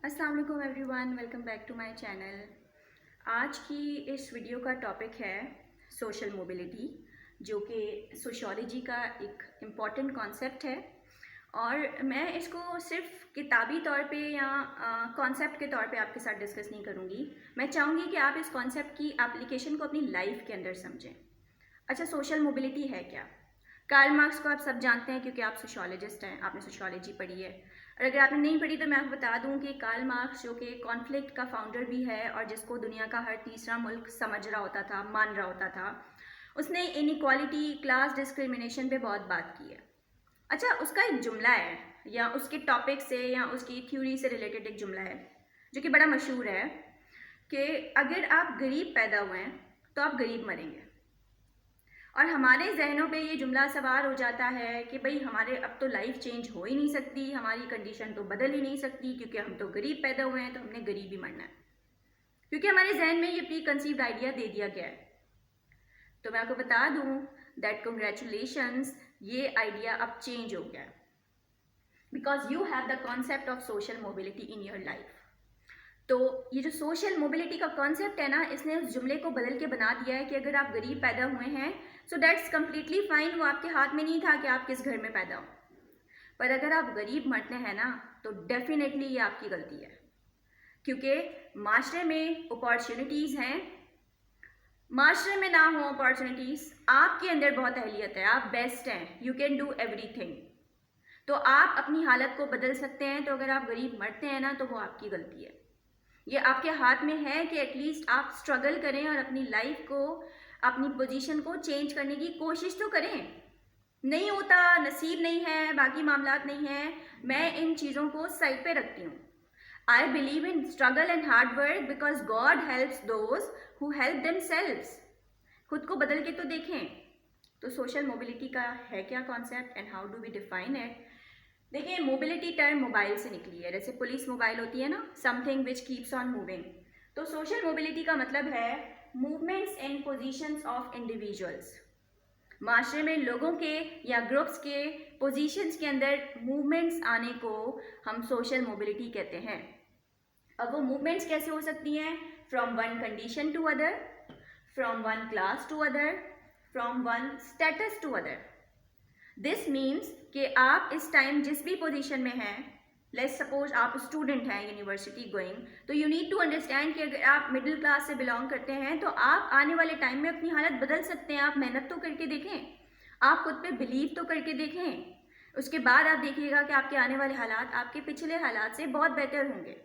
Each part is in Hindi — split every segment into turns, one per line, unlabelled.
अस्सलाम वालेकुम everyone, welcome back to my channel. आज की इस वीडियो का टॉपिक है सोशल मोबिलिटी, जो कि सोशियोलॉजी का एक इम्पॉर्टेंट कॉन्सेप्ट है। और मैं इसको सिर्फ किताबी तौर पे या कॉन्सेप्ट के तौर पे आपके साथ डिस्कस नहीं करूँगी। मैं चाहूँगी कि आप इस कॉन्सेप्ट की एप्लीकेशन को अपनी लाइफ के अंदर समझें। अच्छा, सोशल मोबिलिटी है क्या? कार्ल मार्क्स को आप सब जानते हैं क्योंकि आप सोशियोलॉजिस्ट हैं, आपने सोशियोलॉजी पढ़ी है। और अगर आपने नहीं पढ़ी तो मैं आपको बता दूं कि कार्ल मार्क्स, जो कि कॉन्फ्लिक्ट का फाउंडर भी है और जिसको दुनिया का हर तीसरा मुल्क समझ रहा होता था, मान रहा होता था, उसने इनइक्वालिटी, क्लास डिस्क्रिमिनेशन पे बहुत बात की है। अच्छा, उसका एक जुमला है या उसके टॉपिक से या उसकी थ्योरी से रिलेटेड एक जुमला है जो कि बड़ा मशहूर है कि अगर आप गरीब पैदा हुए हैं तो आप गरीब मरेंगे। और हमारे जहनों पे ये जुमला सवार हो जाता है कि भाई हमारे अब तो लाइफ चेंज हो ही नहीं सकती, हमारी कंडीशन तो बदल ही नहीं सकती क्योंकि हम तो गरीब पैदा हुए हैं तो हमने गरीब ही मरना है, क्योंकि हमारे जहन में ये प्री कंसीव्ड आइडिया दे दिया गया है। तो मैं आपको बता दूं दैट कंग्रेचुलेशंस, ये आइडिया अब चेंज हो गया है because you have the concept of social mobility in your life. तो ये जो सोशल मोबिलिटी का कॉन्सेप्ट है ना, इसने उस जुमले को बदल के बना दिया है कि अगर आप गरीब पैदा हुए हैं सो दैट्स कम्प्लीटली फाइन। वो आपके हाथ में नहीं था कि आप किस घर में पैदा हो, पर अगर आप गरीब मरते हैं ना तो डेफिनेटली ये आपकी गलती है, क्योंकि माशरे में अपॉर्चुनिटीज़ हैं। माशरे में ना हो अपॉर्चुनिटीज़, आपके अंदर बहुत अहलियत है, आप बेस्ट हैं, यू कैन डू एवरीथिंग, तो आप अपनी हालत को बदल सकते हैं। तो अगर आप गरीब मरते हैं ना तो वो आपकी गलती है। ये आपके हाथ में है कि एटलीस्ट आप स्ट्रगल करें और अपनी लाइफ को, अपनी पोजीशन को चेंज करने की कोशिश तो करें। नहीं होता, नसीब नहीं है, बाकी मामलात नहीं है, मैं इन चीज़ों को साइड पे रखती हूँ। I believe in struggle and hard work because God helps those who help themselves. खुद को बदल के तो देखें। तो सोशल मोबिलिटी का है क्या concept and how do we define it? देखिए, मोबिलिटी टर्म मोबाइल से निकली है। जैसे पुलिस मोबाइल होती है ना, something which keeps on moving. तो सोशल मोबिलिटी का मतलब है movements in positions of individuals. माशरे में लोगों के या ग्रुप्स के पोजीशंस के अंदर मूवमेंट्स आने को हम सोशल मोबिलिटी कहते हैं। अब वो मूवमेंट्स कैसे हो सकती हैं? From one condition to other, from one class to other, from one status to other. This means कि आप इस टाइम जिस भी पोजीशन में हैं, लेट्स सपोज आप स्टूडेंट हैं यूनिवर्सिटी गोइंग, तो यू नीड टू अंडरस्टैंड कि अगर आप मिडिल क्लास से बिलोंग करते हैं तो आप आने वाले टाइम में अपनी हालत बदल सकते हैं। आप मेहनत तो करके देखें, आप खुद पे बिलीव तो करके देखें, उसके बाद आप देखिएगा कि आपके आने वाले हालात आपके पिछले हालात से बहुत बेहतर होंगे।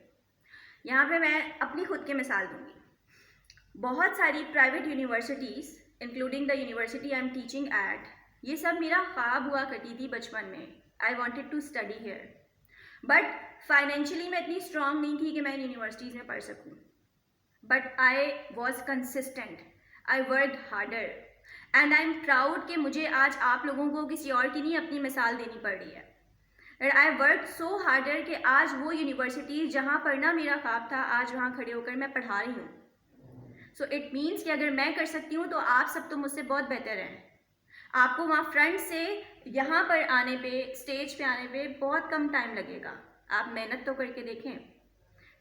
यहाँ पे मैं अपनी खुद की मिसाल दूंगी। बहुत सारी private universities including the university I am teaching at, ये सब मेरा ख्वाब हुआ करती थी बचपन में। I wanted to study here, but financially मैं इतनी स्ट्रांग नहीं थी कि मैं यूनिवर्सिटीज़ में पढ़ सकूँ। But I was consistent, I work harder and I am proud कि मुझे आज आप लोगों को किसी और की नहीं अपनी मिसाल देनी पड़ रही है। And I work so harder कि आज वो यूनिवर्सिटीज़ जहाँ पढ़ना मेरा ख्वाब था, आज वहाँ खड़े होकर मैं पढ़ा रही हूँ। सो इट मीन्स कि अगर मैं कर सकती हूँ तो आप सब तो मुझसे बहुत बेहतर हैं। आपको वहाँ फ्रंट से यहाँ पर आने पे, स्टेज पे आने पे बहुत कम टाइम लगेगा। आप मेहनत तो करके देखें।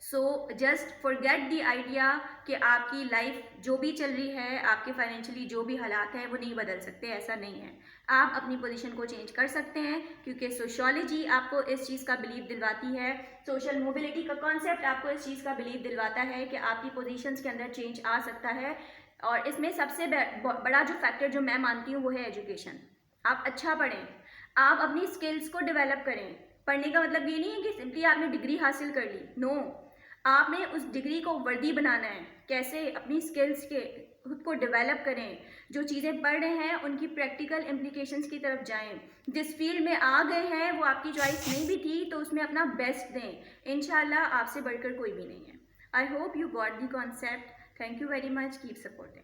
So just forget the idea कि आपकी लाइफ जो भी चल रही है, आपके फाइनेंशियली जो भी हालात हैं वो नहीं बदल सकते, ऐसा नहीं है। आप अपनी पोजीशन को चेंज कर सकते हैं, क्योंकि सोशियोलॉजी आपको इस चीज़ का बिलीव दिलवाती है, सोशल मोबिलिटी का कॉन्सेप्ट आपको इस चीज़ का बिलीव दिलवाता है कि आपकी पोजीशंस के अंदर चेंज आ सकता है। और इसमें सबसे बड़ा जो फैक्टर जो मैं मानती हूँ वो है एजुकेशन। आप अच्छा पढ़ें, आप अपनी स्किल्स को डेवलप करें। पढ़ने का मतलब ये नहीं है कि सिंपली आपने डिग्री हासिल कर ली, नो, आपने उस डिग्री को वर्दी बनाना है। कैसे? अपनी स्किल्स के खुद को डेवलप करें, जो चीज़ें पढ़ रहे हैं उनकी प्रैक्टिकल इम्प्लीकेशंस की तरफ जाएं। जिस फील्ड में आ गए हैं वो आपकी चॉइस नहीं भी थी तो उसमें अपना बेस्ट दें। इंशाल्लाह आपसे बढ़कर कोई भी नहीं है। I hope you got the concept. Thank you very much, keep supporting.